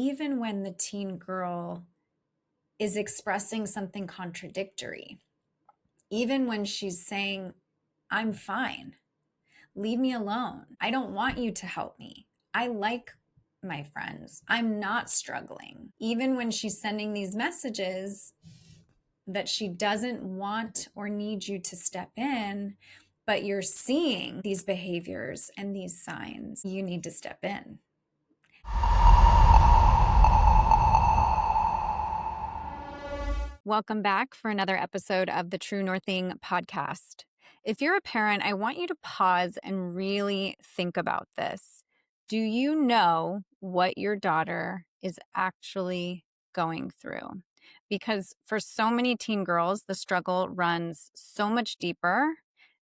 even when the teen girl is expressing something contradictory, even when she's saying, I'm fine, leave me alone. I don't want you to help me. I like my friends. I'm not struggling. Even when she's sending these messages that she doesn't want or need you to step in, but you're seeing these behaviors and these signs, you need to step in. Welcome back for another episode of the True Northing podcast. If you're a parent, I want you to pause and really think about this. Do you know what your daughter is actually going through? Because for so many teen girls, the struggle runs so much deeper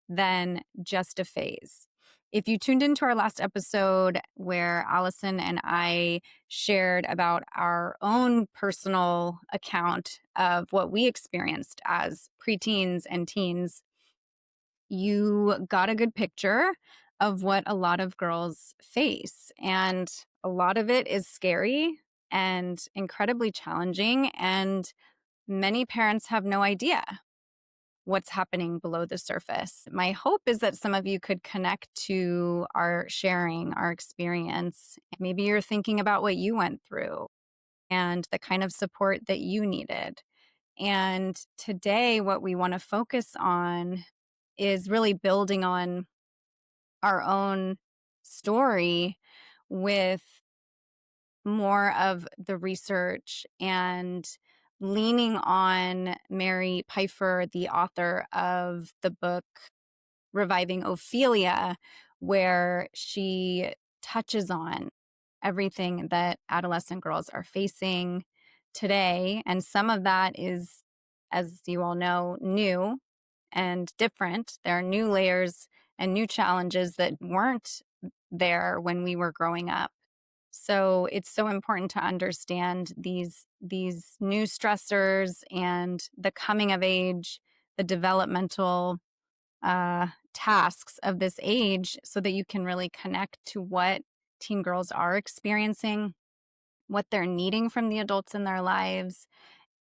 than just a phase. If you tuned into our last episode where Allison and I shared about our own personal account of what we experienced as preteens and teens, you got a good picture of what a lot of girls face. And a lot of it is scary and incredibly challenging. And many parents have no idea what's happening below the surface. My hope is that some of you could connect to our sharing, our experience. Maybe you're thinking about what you went through and the kind of support that you needed. And today, what we want to focus on is really building on our own story with more of the research and leaning on Mary Pfeiffer, the author of the book Reviving Ophelia, where she touches on everything that adolescent girls are facing today. And some of that is, as you all know, new and different. There are new layers and new challenges that weren't there when we were growing up. So it's so important to understand these new stressors and the coming of age, the developmental tasks of this age, so that you can really connect to what teen girls are experiencing, what they're needing from the adults in their lives.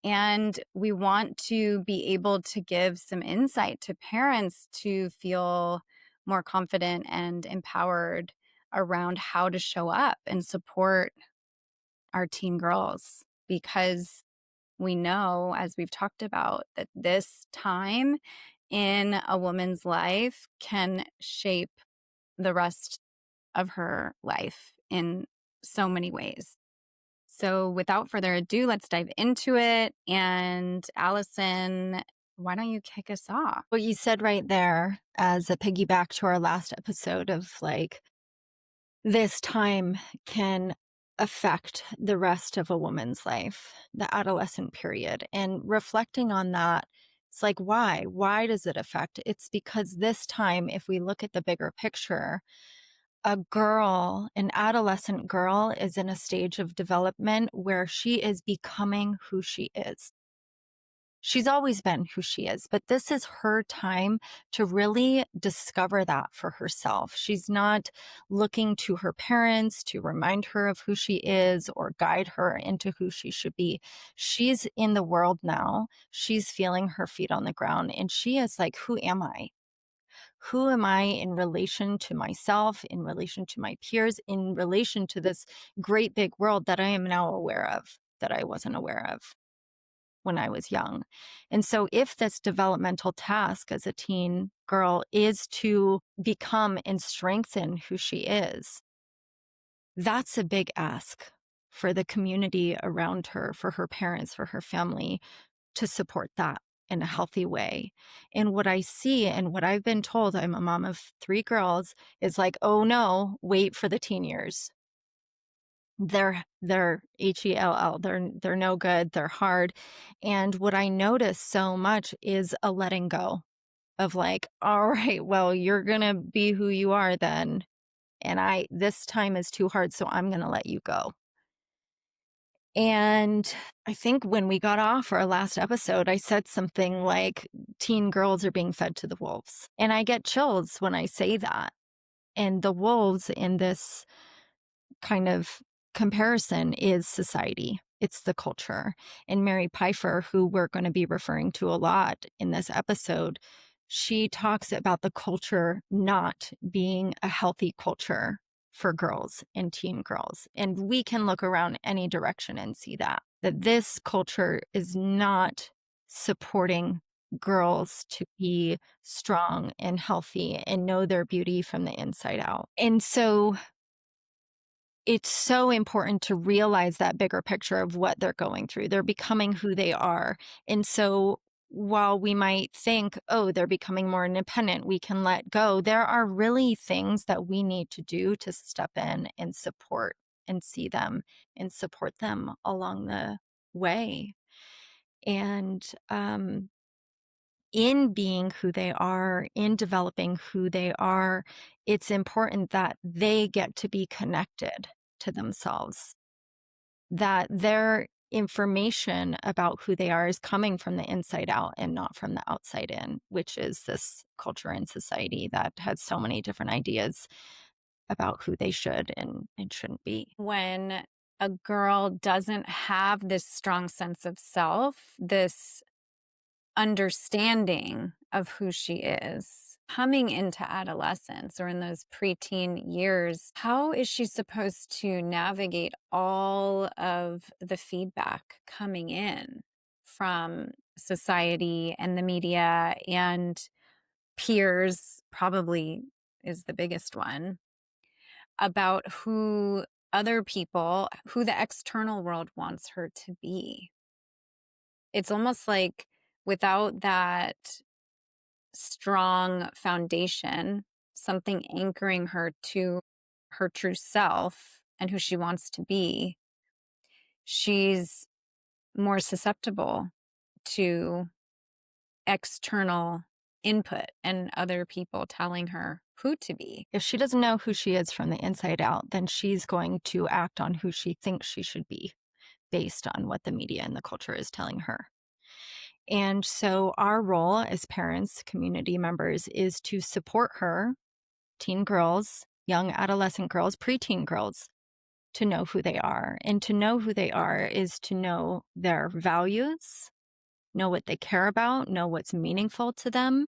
And we want to be able to give some insight to parents to feel more confident and empowered around how to show up and support our teen girls, because we know, as we've talked about, that this time in a woman's life can shape the rest of her life in so many ways. So without further ado, let's dive into it. And Allison, why don't you kick us off? What you said right there, as a piggyback to our last episode of this time can affect the rest of a woman's life, the adolescent period. And reflecting on that, it's like, why? Why does it affect? It's because this time, if we look at the bigger picture, an adolescent girl is in a stage of development where she is becoming who she is. She's always been who she is, but this is her time to really discover that for herself. She's not looking to her parents to remind her of who she is or guide her into who she should be. She's in the world now. She's feeling her feet on the ground, and she is like, who am I? Who am I in relation to myself, in relation to my peers, in relation to this great big world that I am now aware of, that I wasn't aware of when I was young? And so if this developmental task as a teen girl is to become and strengthen who she is, that's a big ask for the community around her, for her parents, for her family, to support that in a healthy way. And what I see and what I've been told, I'm a mom of 3 girls, is like, oh no, wait for the teen years. They're HELL. They're no good. They're hard. And what I notice so much is a letting go of like, all right, well, you're gonna be who you are then. And this time is too hard, so I'm gonna let you go. And I think when we got off our last episode, I said something like, teen girls are being fed to the wolves. And I get chills when I say that. And the wolves in this kind of comparison is society. It's the culture. And Mary Pfeiffer, who we're going to be referring to a lot in this episode, she talks about the culture not being a healthy culture for girls and teen girls. And we can look around any direction and see that this culture is not supporting girls to be strong and healthy and know their beauty from the inside out. And so it's so important to realize that bigger picture of what they're going through. They're becoming who they are. And so while we might think, oh, they're becoming more independent, we can let go, there are really things that we need to do to step in and support and see them and support them along the way. And in being who they are, in developing who they are, it's important that they get to be connected to themselves, that their information about who they are is coming from the inside out and not from the outside in, which is this culture and society that has so many different ideas about who they should and shouldn't be. When a girl doesn't have this strong sense of self, this understanding of who she is, coming into adolescence or in those preteen years, how is she supposed to navigate all of the feedback coming in from society and the media and peers? Probably is the biggest one, about who other people, who the external world wants her to be. It's almost like without that strong foundation, something anchoring her to her true self and who she wants to be, she's more susceptible to external input and other people telling her who to be. If she doesn't know who she is from the inside out, then she's going to act on who she thinks she should be based on what the media and the culture is telling her. And so, our role as parents, community members, is to support her, teen girls, young adolescent girls, preteen girls, to know who they are. And to know who they are is to know their values, know what they care about, know what's meaningful to them,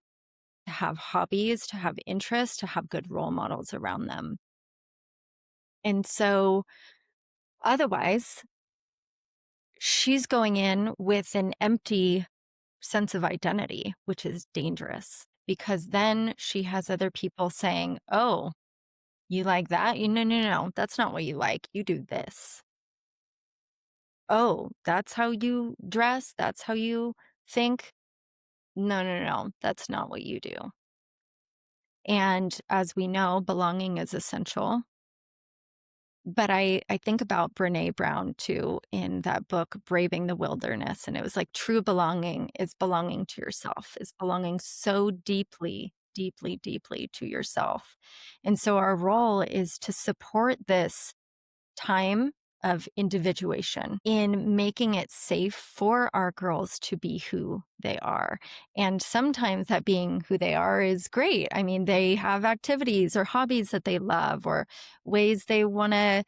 to have hobbies, to have interests, to have good role models around them. And so, otherwise, she's going in with an empty sense of identity, which is dangerous because then she has other people saying, oh, you like that? No, no, no, that's not what you like. You do this. Oh, that's how you dress. That's how you think. No, no, no, that's not what you do. And as we know, belonging is essential. But I think about Brene Brown too in that book, Braving the Wilderness. And it was like true belonging is belonging to yourself, is belonging so deeply, deeply, deeply to yourself. And so our role is to support this time of individuation in making it safe for our girls to be who they are. And sometimes that being who they are is great. I mean, they have activities or hobbies that they love or ways they want to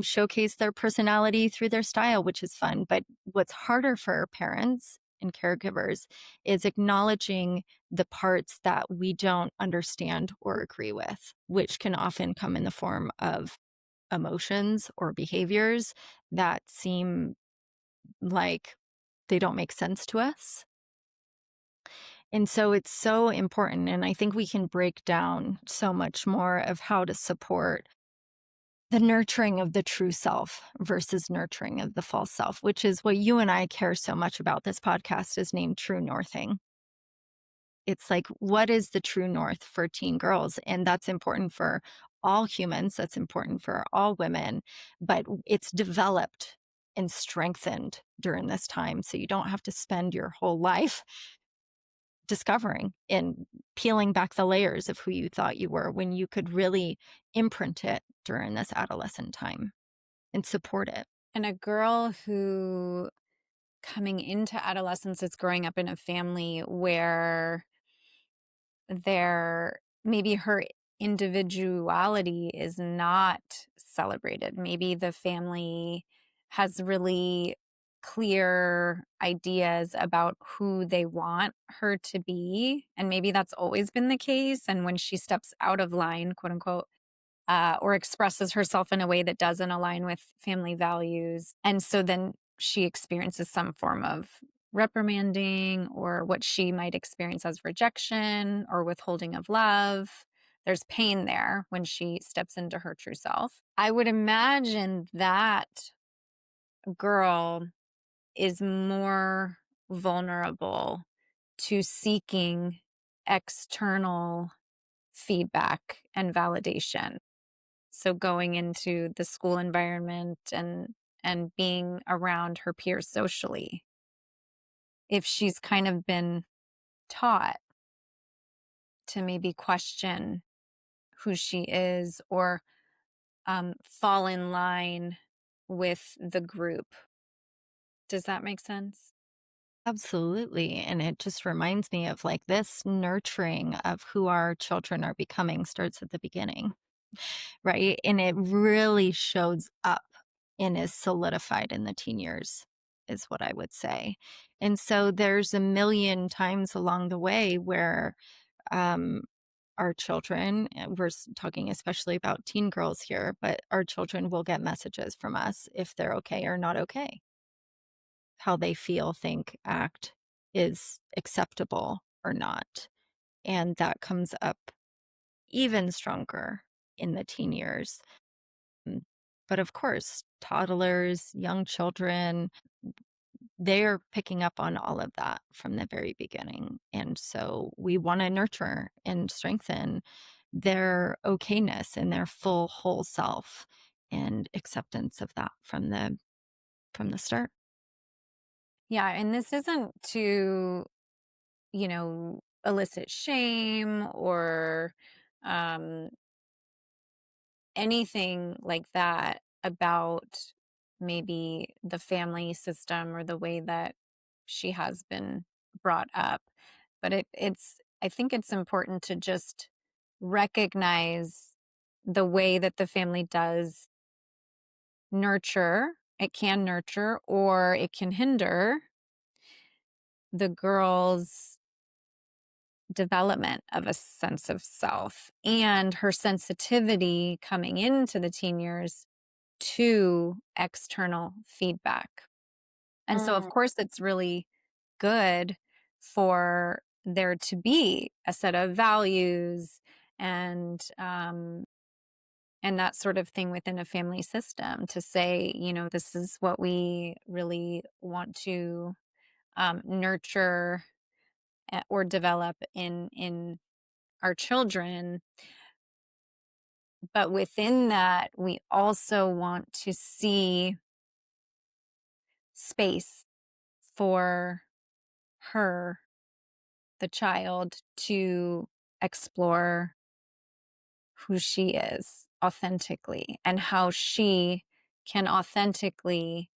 showcase their personality through their style, which is fun. But what's harder for parents and caregivers is acknowledging the parts that we don't understand or agree with, which can often come in the form of emotions or behaviors that seem like they don't make sense to us. And so it's so important. And I think we can break down so much more of how to support the nurturing of the true self versus nurturing of the false self, which is what you and I care so much about. This podcast is named True Northing. It's like, what is the true north for teen girls? And that's important for all humans. That's important for all women, but it's developed and strengthened during this time. So you don't have to spend your whole life discovering and peeling back the layers of who you thought you were when you could really imprint it during this adolescent time and support it. And a girl who coming into adolescence is growing up in a family where maybe her individuality is not celebrated. Maybe the family has really clear ideas about who they want her to be, and maybe that's always been the case, and when she steps out of line, quote unquote, or expresses herself in a way that doesn't align with family values. And so then she experiences some form of reprimanding or what she might experience as rejection or withholding of love. There's pain there when she steps into her true self. I would imagine that girl is more vulnerable to seeking external feedback and validation. So going into the school environment and being around her peers socially, if she's kind of been taught to maybe question who she is or fall in line with the group. Does that make sense? Absolutely. And it just reminds me of like this nurturing of who our children are becoming starts at the beginning, right? And it really shows up and is solidified in the teen years, is what I would say. And so there's a million times along the way where um, our children, talking especially about teen girls here, but our children will get messages from us if they're okay or not okay. How they feel, think, act is acceptable or not. And that comes up even stronger in the teen years. Mm, But of course, toddlers, young children, they're picking up on all of that from the very beginning. And so we want to nurture and strengthen their okayness and their full whole self and acceptance of that from the start. Yeah, and this isn't to, elicit shame or um anything like that about maybe the family system or the way that she has been brought up. But I think it's important to just recognize the way that the family does nurture. It can nurture or it can hinder the girl's development of a sense of self and her sensitivity coming into the teen years to external feedback. And so, of Mm. course, it's really good for there to be a set of values and that sort of thing within a family system to say, this is what we really want to nurture or develop in our children. But within that, we also want to see space for her, the child, to explore who she is authentically and how she can authentically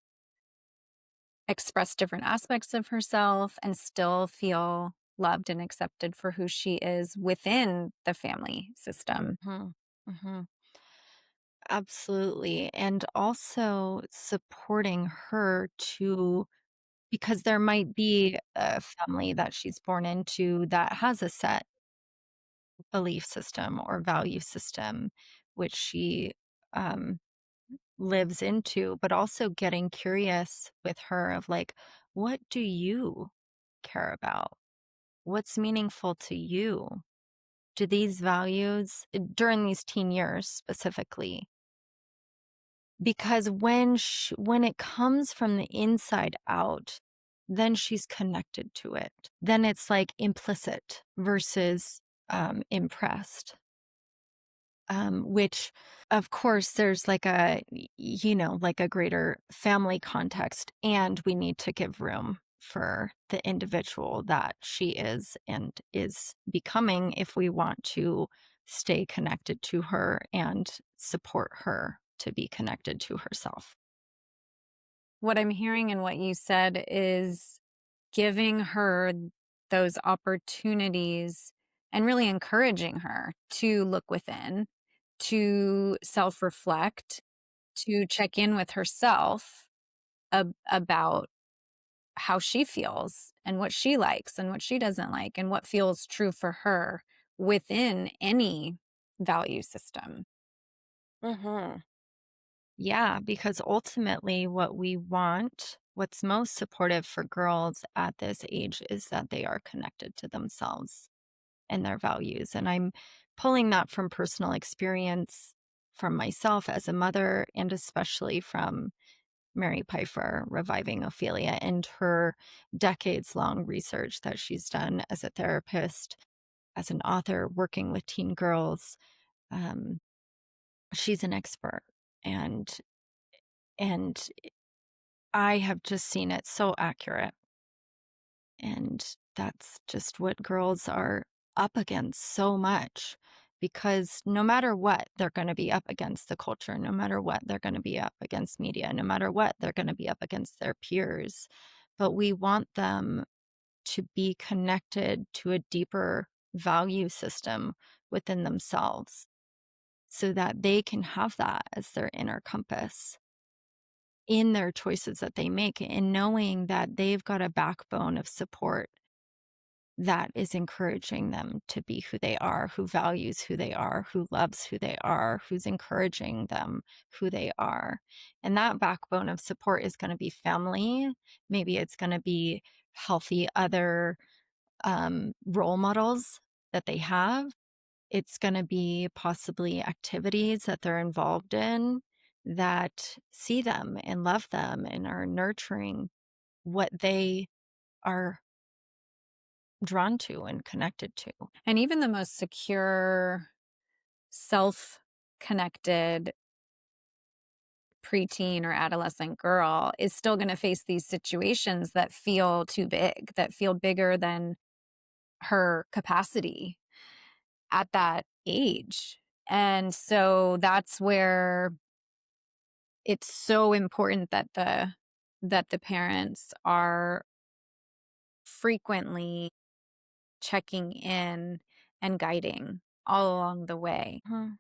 express different aspects of herself and still feel loved and accepted for who she is within the family system. Mhm. Mhm. Absolutely. And also supporting her to because there might be a family that she's born into that has a set belief system or value system, which she um, lives into, but also getting curious with her of like, what do you care about? What's meaningful to you? Do these values during these teen years specifically? Because when it comes from the inside out, then she's connected to it. Then it's like implicit versus, impressed, which, of course, there's like like a greater family context, and we need to give room for the individual that she is and is becoming if we want to stay connected to her and support her to be connected to herself. What I'm hearing in what you said is giving her those opportunities and really encouraging her to look within, to self reflect, to check in with herself about how she feels and what she likes and what she doesn't like and what feels true for her within any value system. Mhm. Yeah, because ultimately what we want, what's most supportive for girls at this age is that they are connected to themselves and their values. And I'm pulling that from personal experience from myself as a mother and especially from Mary Pfeiffer reviving Ophelia and her decades long research that she's done as a therapist, as an author, working with teen girls. Um, she's an expert. And and I have just seen it so accurate. And that's just what girls are up against so much because no matter what, they're going to be up against the culture. No matter what, they're going to be up against media. No matter what, they're going to be up against their peers. But we want them to be connected to a deeper value system within themselves so that they can have that as their inner compass in their choices that they make and knowing that they've got a backbone of support that is encouraging them to be who they are, who values who they are, who loves who they are, who's encouraging them who they are. And that backbone of support is going to be family. Maybe it's going to be healthy other role models that they have. It's going to be possibly activities that they're involved in that see them and love them and are nurturing what they are drawn to and connected to. And even the most secure, self connected preteen or adolescent girl is still going to face these situations that feel too big, that feel bigger than her capacity at that age. And so that's where it's so important that the parents are frequently checking in and guiding all along the way. Mhm.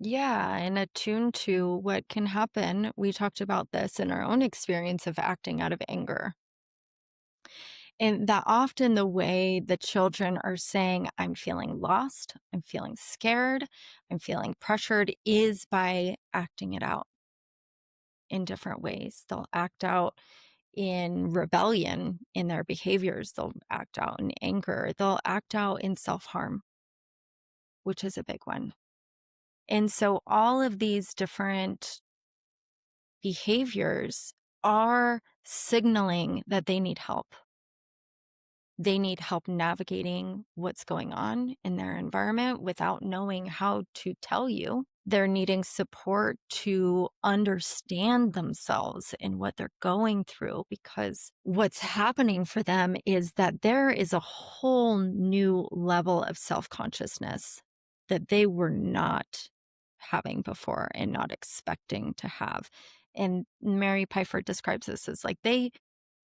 Yeah, and attuned to what can happen. We talked about this in our own experience of acting out of anger. And that often the way the children are saying, I'm feeling lost, I'm feeling scared, I'm feeling pressured, is by acting it out in different ways. They'll act out in rebellion in their behaviors, they'll act out in anger, they'll act out in self harm, which is a big one. And so all of these different behaviors are signaling that they need help. They need help navigating what's going on in their environment without knowing how to tell you. They're needing support to understand themselves and what they're going through because what's happening for them is that there is a whole new level of self consciousness that they were not having before and not expecting to have. And Mary Pfeiffer describes this as like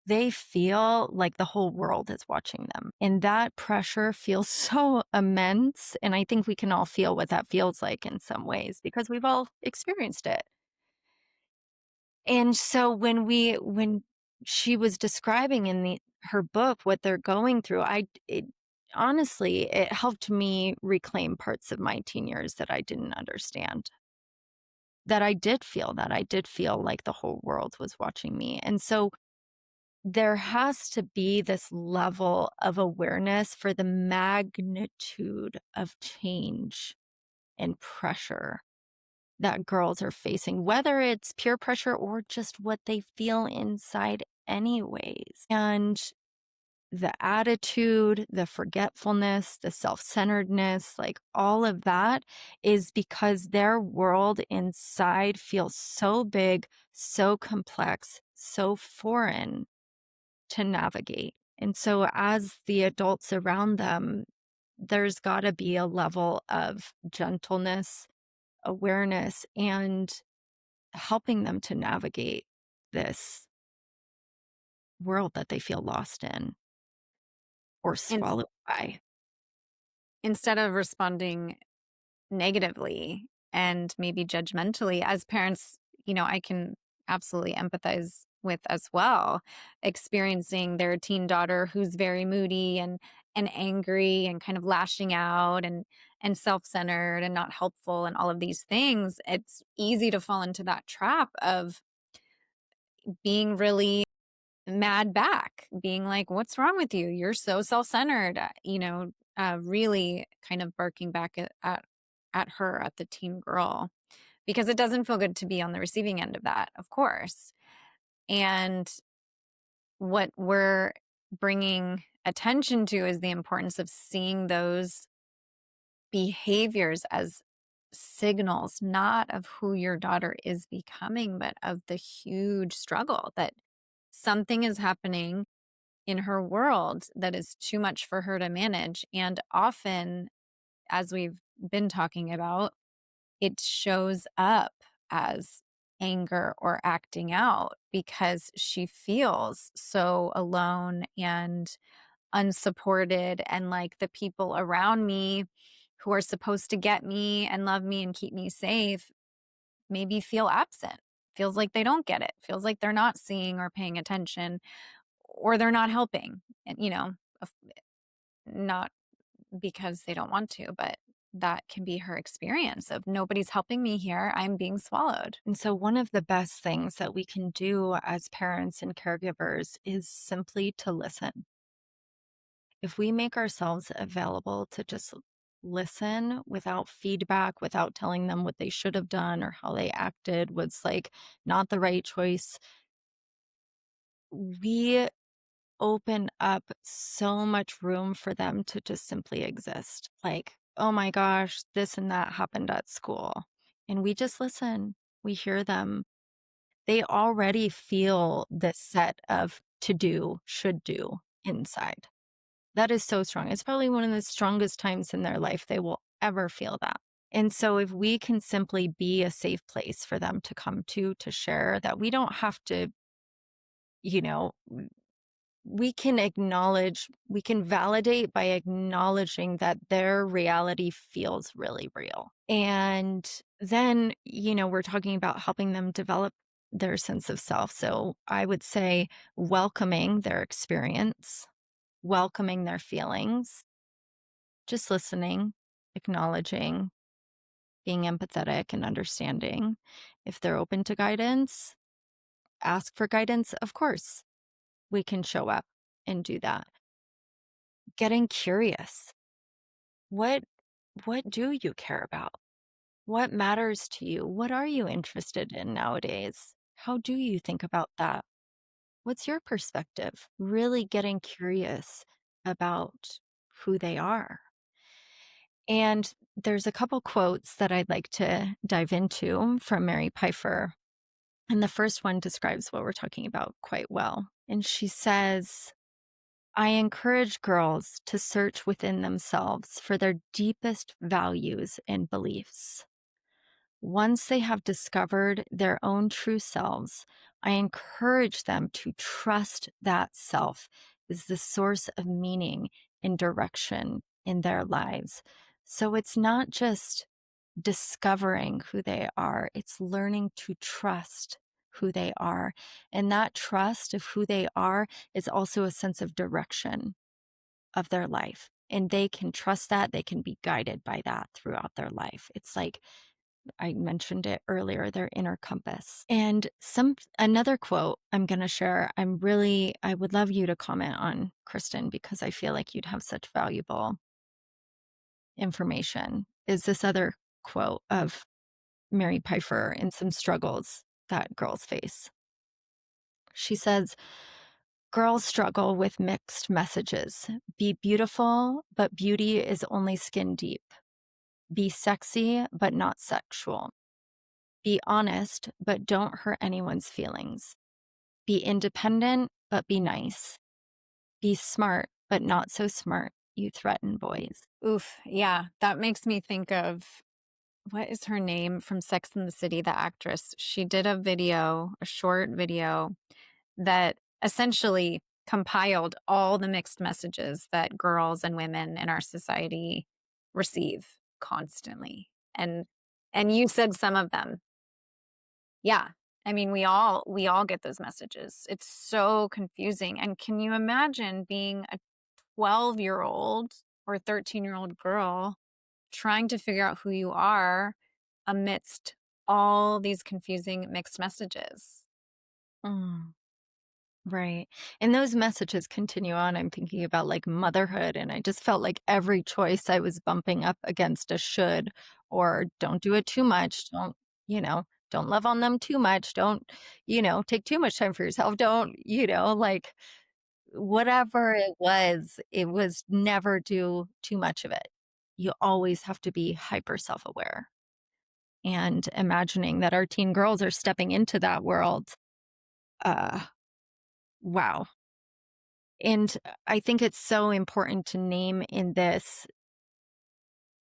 they feel like the whole world is watching them. And that pressure feels so immense. And I think we can all feel what that feels like in some ways because we've all experienced it. And so when she was describing in her book what they're going through, honestly, it helped me reclaim parts of my teen years that I didn't understand. That I did feel like the whole world was watching me. And so there has to be this level of awareness for the magnitude of change and pressure that girls are facing, whether it's peer pressure or just what they feel inside, anyways. And the attitude, the forgetfulness, the self centeredness, like all of that is because their world inside feels so big, so complex, so foreign to navigate. And so, as the adults around them, there's got to be a level of gentleness, awareness, and helping them to navigate this world that they feel lost in or And swallowed by. instead of responding negatively and maybe judgmentally as parents, I can absolutely empathize with as well, experiencing their teen daughter who's very moody and angry and kind of lashing out and self-centered and not helpful and all of these things. It's easy to fall into that trap of being really mad back, being like, "What's wrong with you? You're so self-centered." Really kind of barking back at her, at the teen girl, because it doesn't feel good to be on the receiving end of that, of course. And what we're bringing attention to is the importance of seeing those behaviors as signals, not of who your daughter is becoming, but of the huge struggle that something is happening in her world that is too much for her to manage. And often, as we've been talking about, it shows up as anger or acting out because she feels so alone and unsupported, and like the people around me who are supposed to get me and love me and keep me safe maybe feel absent. Feels like they don't get it. Feels like they're not seeing or paying attention, or they're not helping. And not because they don't want to, but that can be her experience of nobody's helping me here. I'm being swallowed. And so, one of the best things that we can do as parents and caregivers is simply to listen. If we make ourselves available to just listen without feedback, without telling them what they should have done or how they acted was like not the right choice, we open up so much room for them to just simply exist. Like, oh my gosh, this and that happened at school. And we just listen, we hear them. They already feel this set of to do, should do inside. That is so strong. It's probably one of the strongest times in their life they will ever feel that. And so if we can simply be a safe place for them to come to share that we don't have to, you know, we can acknowledge, we can validate by acknowledging that their reality feels really real. And then, we're talking about helping them develop their sense of self. So I would say welcoming their experience, welcoming their feelings, just listening, acknowledging, being empathetic and understanding. If they're open to guidance, ask for guidance. Of course, we can show up and do that. Getting curious. What what do you care about? What matters to you? What are you interested in nowadays? How do you think about that? What's your perspective? Really getting curious about who they are. And there's a couple quotes that I'd like to dive into from Mary Pfeiffer. And the first one describes what we're talking about quite well. And she says, I encourage girls to search within themselves for their deepest values and beliefs. Once they have discovered their own true selves, I encourage them to trust that self is the source of meaning and direction in their lives. So it's not just discovering who they are, it's learning to trust who they are. And that trust of who they are is also a sense of direction of their life. And they can trust that, they can be guided by that throughout their life. It's like I mentioned it earlier, their inner compass. And another quote I'm going to share, I would love you to comment on, Kristen, because I feel like you'd have such valuable information, is this other quote of Mary Pfeiffer and some struggles that girls face. She says, girls struggle with mixed messages. Be beautiful, but beauty is only skin deep. Be sexy, but not sexual. Be honest, but don't hurt anyone's feelings. Be independent, but be nice. Be smart, but not so smart. You threaten boys. Oof. Yeah. That makes me think of what is her name from Sex and the City, the actress. She did a short video that essentially compiled all the mixed messages that girls and women in our society receive constantly. And you said some of them. Yeah. I mean, we all get those messages. It's so confusing. And can you imagine being a 12-year-old or 13-year-old girl trying to figure out who you are amidst all these confusing mixed messages? Mm, right. And those messages continue on. I'm thinking about like motherhood, and I just felt like every choice I was bumping up against a should, or don't do it too much. Don't love on them too much. Don't, take too much time for yourself. Don't, like whatever it was never do too much of it. You always have to be hyper self aware. And imagining that our teen girls are stepping into that world, uh, wow. And I think it's so important to name in this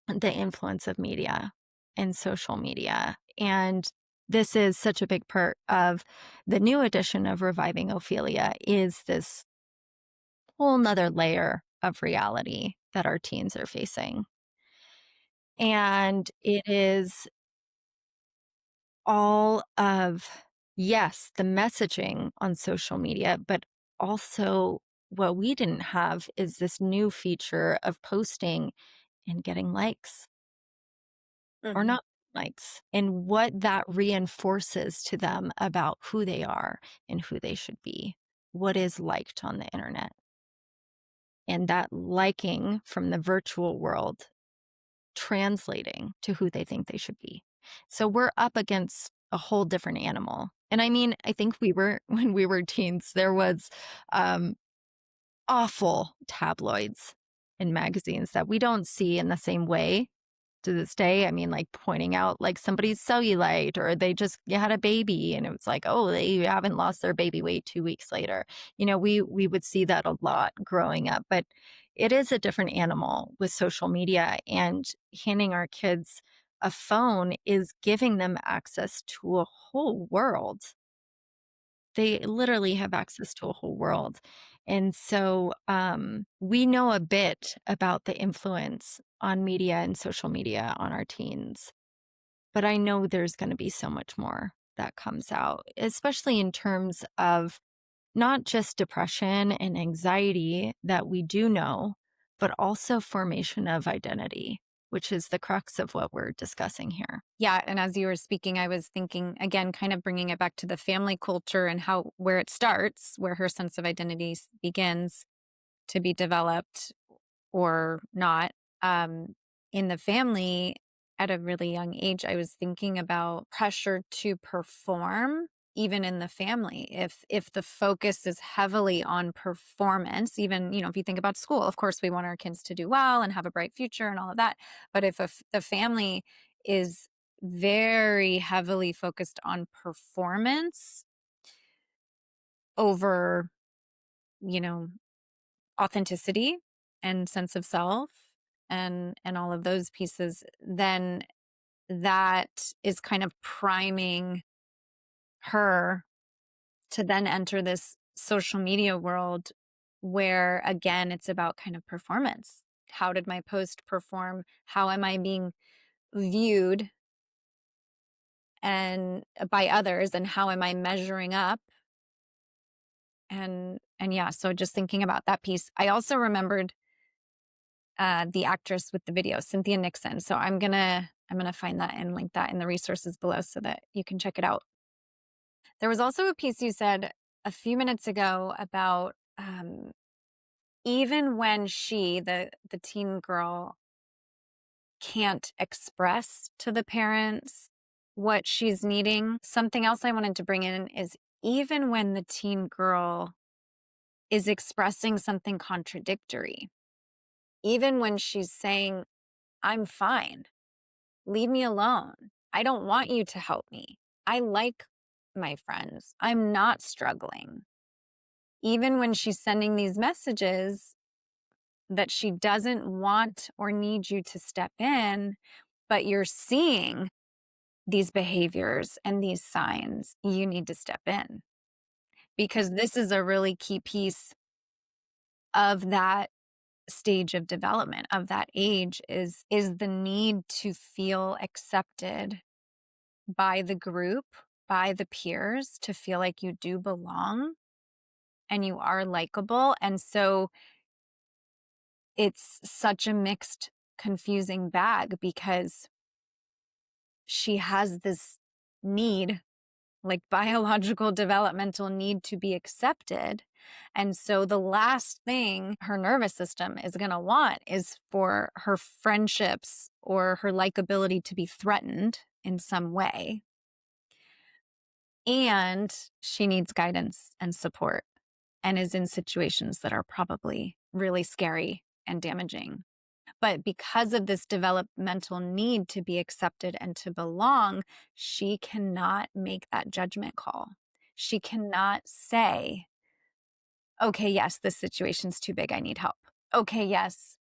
the influence of media and social media. And this is such a big part of the new edition of Reviving Ophelia is this whole nother layer of reality that our teens are facing. And it is all of, yes, the messaging on social media, but also what we didn't have is this new feature of posting and getting likes or Mhm. not likes, and what that reinforces to them about who they are and who they should be, what is liked on the internet. And that liking from the virtual world translating to who they think they should be. So we're up against a whole different animal. And I mean, I think we were when we were teens, there was um, awful tabloids and magazines that we don't see in the same way to this day. I mean, like pointing out like somebody's cellulite or they just had a baby and it was like, oh, they haven't lost their baby weight 2 weeks later. We would see that a lot growing up, but it is a different animal with social media, and handing our kids a phone is giving them access to a whole world. They literally have access to a whole world. And so we know a bit about the influence on media and social media on our teens, but I know there's going to be so much more that comes out, especially in terms of not just depression and anxiety that we do know, but also formation of identity, which is the crux of what we're discussing here. Yeah, and as you were speaking, I was thinking again, kind of bringing it back to the family culture and how where it starts, where her sense of identity begins to be developed or not. Um, in the family at a really young age, I was thinking about pressure to perform even in the family. If the focus is heavily on performance, even, if you think about school, of course we want our kids to do well and have a bright future and all of that. But if the family is very heavily focused on performance over, you know, authenticity and sense of self and all of those pieces, then that is kind of priming her to then enter this social media world where again it's about kind of performance. How did my post perform? How am I being viewed and by others, and how am I measuring up? And yeah, so just thinking about that piece. I also remembered the actress with the video, Cynthia Nixon. So I'm gonna find that and link that in the resources below so that you can check it out. There was also a piece you said a few minutes ago about even when the teen girl, can't express to the parents what she's needing. Something else I wanted to bring in is even when the teen girl is expressing something contradictory, even when she's saying, "I'm fine. Leave me alone. I don't want you to help me. I like my friends. I'm not struggling." Even when she's sending these messages that she doesn't want or need you to step in, but you're seeing these behaviors and these signs, you need to step in because this is a really key piece of that stage of development of that age is the need to feel accepted by the group by the peers to feel like you do belong and you are likable. And so it's such a mixed, confusing bag because she has this need, like biological developmental need to be accepted. And so the last thing her nervous system is going to want is for her friendships or her likability to be threatened in some way. And she needs guidance and support and is in situations that are probably really scary and damaging. But because of this developmental need to be accepted and to belong, she cannot make that judgment call. She cannot say, okay, yes, this situation's too big. I need help. Okay, yes,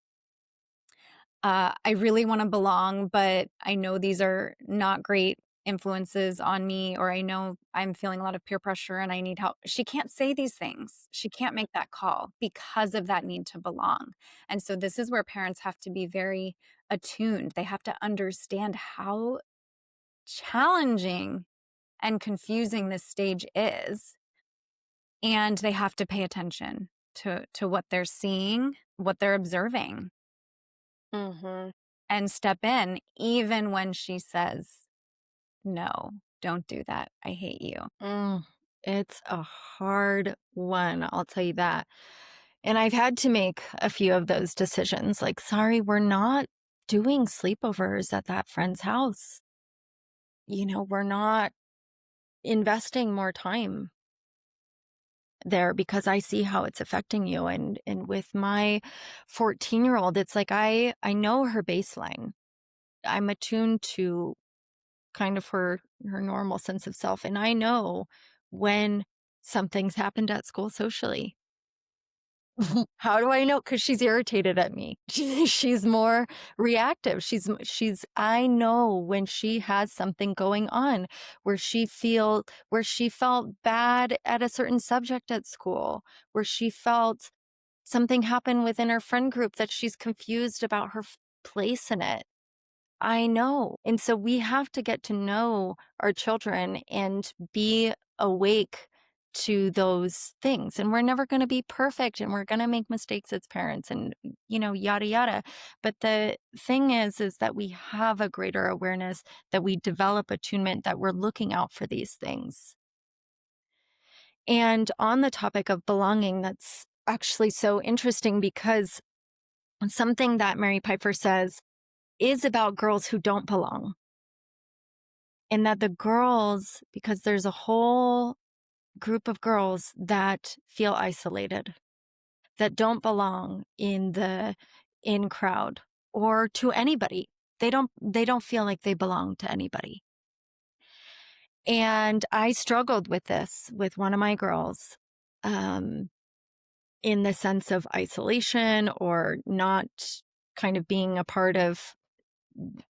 I really want to belong, but I know these are not great influences on me, or I know I'm feeling a lot of peer pressure and I need help. She can't say these things. She can't make that call because of that need to belong. And so, this is where parents have to be very attuned. They have to understand how challenging and confusing this stage is. And they have to pay attention to what they're seeing, what they're observing, Mhm. and step in even when she says, "No, don't do that. I hate you." Mm, it's a hard one, I'll tell you that. And I've had to make a few of those decisions, like, "Sorry, we're not doing sleepovers at that friend's house. We're not investing more time there because I see how it's affecting you." And with my 14-year-old, it's like I know her baseline. I'm attuned to kind of her normal sense of self, and I know when something's happened at school socially. How do I know? Because she's irritated at me. She's more reactive. I know when she has something going on where she felt bad at a certain subject at school, where she felt something happened within her friend group that she's confused about her place in it. I know. And so we have to get to know our children and be awake to those things. And we're never going to be perfect and we're going to make mistakes as parents and, yada, yada. But the thing is that we have a greater awareness, that we develop attunement, that we're looking out for these things. And on the topic of belonging, that's actually so interesting because something that Mary Piper says is about girls who don't belong. And that the girls, because there's a whole group of girls that feel isolated, that don't belong in the in crowd or to anybody. They don't feel like they belong to anybody. And I struggled with this with one of my girls, um, in the sense of isolation or not kind of being a part of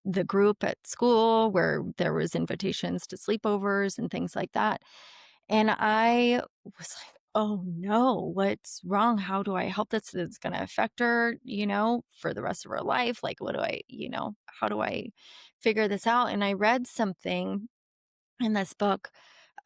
the group at school where there was invitations to sleepovers and things like that. And I was like, "Oh no, what's wrong? How do I help this? It's going to affect her, for the rest of her life. Like, what do how do I figure this out?" And I read something in this book,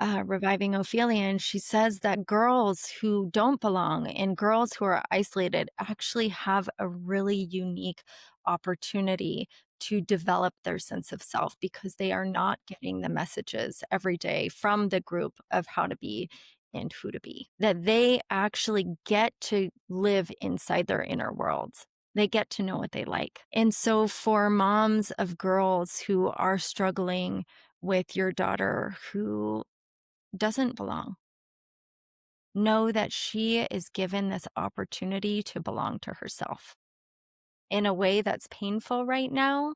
Reviving Ophelia, and she says that girls who don't belong and girls who are isolated actually have a really unique opportunity to develop their sense of self because they are not getting the messages every day from the group of how to be and who to be. That they actually get to live inside their inner worlds. They get to know what they like. And so, for moms of girls who are struggling with your daughter who doesn't belong, know that she is given this opportunity to belong to herself in a way that's painful right now.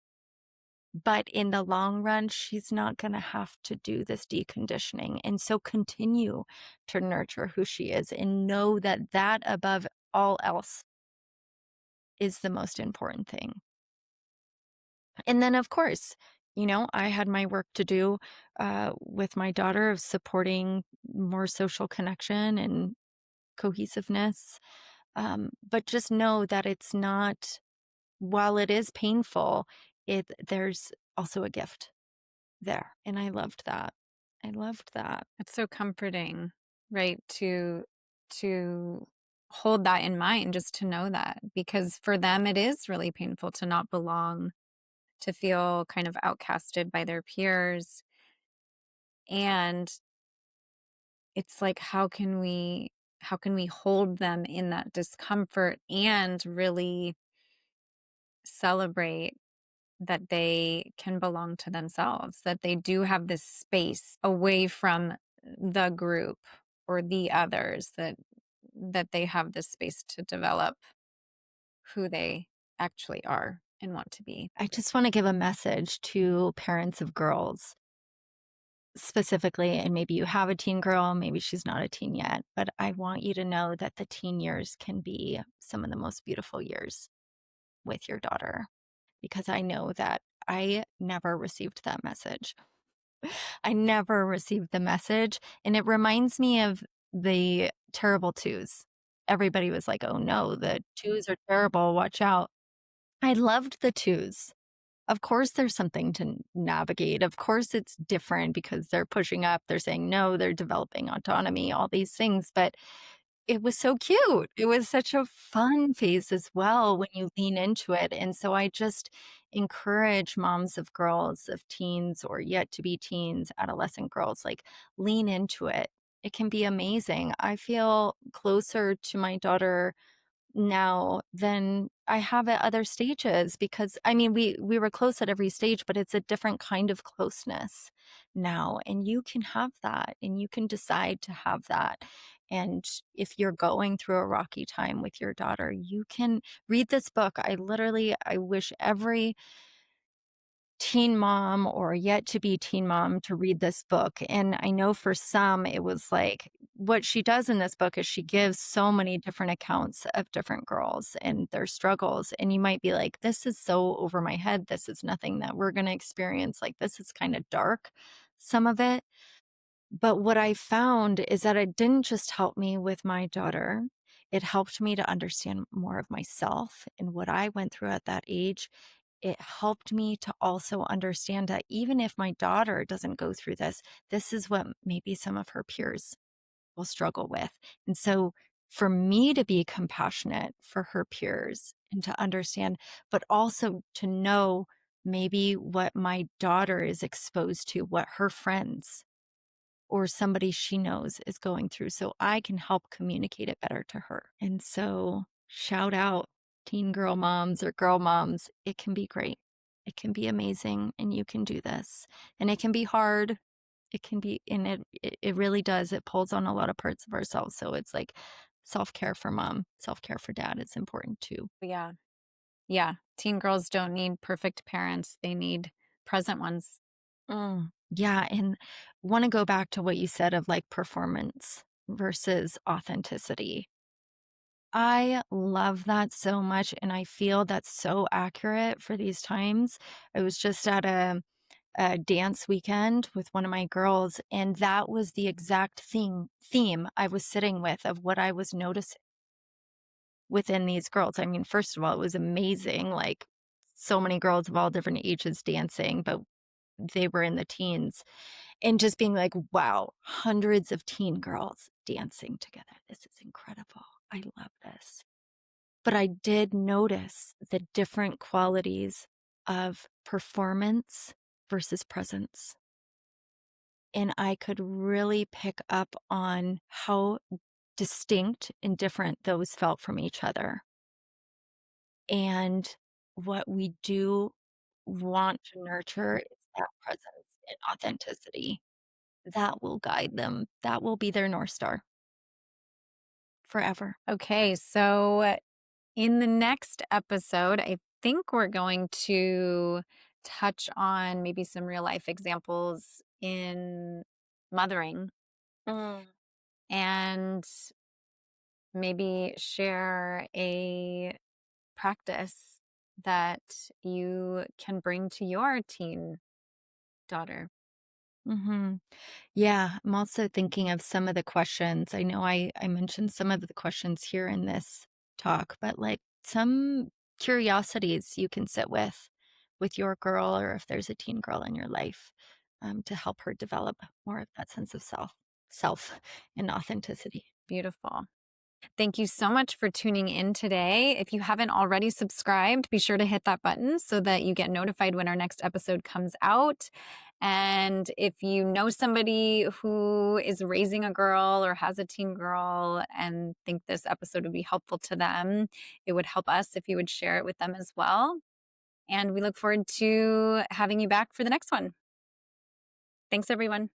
But in the long run, she's not going to have to do this deconditioning. And so continue to nurture who she is and know that that above all else is the most important thing. And then, of course, I had my work to do with my daughter of supporting more social connection and cohesiveness. But just know that it's not, while it is painful, there's also a gift there. And I loved that. I loved that. It's so comforting, right, to hold that in mind, just to know that, because for them, it is really painful to not belong, to feel kind of outcasted by their peers, and it's like, how can we hold them in that discomfort and really celebrate that they can belong to themselves, that they do have this space away from the group or the others, that they have this space to develop who they actually are and want to be. I just want to give a message to parents of girls specifically, and maybe you have a teen girl, maybe she's not a teen yet, but I want you to know that the teen years can be some of the most beautiful years with your daughter because I know that I never received that message. I never received the message, and it reminds me of the terrible twos. Everybody was like, "Oh no, the twos are terrible, watch out." I loved the twos. Of course, there's something to navigate. Of course, it's different because they're pushing up, they're saying no, they're developing autonomy, all these things. But it was so cute. It was such a fun phase as well when you lean into it. And so I just encourage moms of girls, of teens or yet to be teens, adolescent girls, like lean into it. It can be amazing. I feel closer to my daughter now than I have at other stages because I mean we were close at every stage, but it's a different kind of closeness now. And you can have that and you can decide to have that. And if you're going through a rocky time with your daughter, you can read this book. I wish every teen mom or yet to be teen mom to read this book. And I know for some, it was like what she does in this book is she gives so many different accounts of different girls and their struggles. And you might be like, this is so over my head. This is nothing that we're going to experience. Like, this is kind of dark, some of it. But what I found is that it didn't just help me with my daughter, it helped me to understand more of myself and what I went through at that age. It helped me to also understand that even if my daughter doesn't go through this, this is what maybe some of her peers will struggle with. And so for me to be compassionate for her peers and to understand, but also to know maybe what my daughter is exposed to, what her friends or somebody she knows is going through so I can help communicate it better to her. And so, shout out teen girl moms or girl moms. It can be great. It can be amazing and you can do this. And it can be hard. It can be and it really does. It pulls on a lot of parts of ourselves. So it's like self-care for mom, self-care for dad is important too. Yeah. Yeah. Teen girls don't need perfect parents, they need present ones. Yeah, and wanna go back to what you said of, like, performance versus authenticity. I love that so much, and I feel that's so accurate for these times. I was just at a dance weekend with one of my girls, and that was the exact theme I was sitting with of what I was noticing within these girls. I mean, first of all, it was amazing, like, so many girls of all different ages dancing, but they were in the teens. And just being like, "Wow, hundreds of teen girls dancing together. This is incredible. I love this." But I did notice the different qualities of performance versus presence, and I could really pick up on how distinct and different those felt from each other. And what we do want to nurture is that presence and authenticity. That will guide them. That will be their North Star forever. Okay, so in the next episode, I think we're going to touch on maybe some real life examples in mothering Mm. and maybe share a practice that you can bring to your teen daughter. Mhm. Yeah, I'm also thinking of some of the questions. I know I mentioned some of the questions here in this talk, but, like, some curiosities you can sit with your girl or if there's a teen girl in your life. to help her develop more of that sense of self and authenticity. Beautiful. Thank you so much for tuning in today. If you haven't already subscribed, be sure to hit that button so that you get notified when our next episode comes out. And if you know somebody who is raising a girl or has a teen girl and think this episode would be helpful to them, it would help us if you would share it with them as well. And we look forward to having you back for the next one. Thanks, everyone.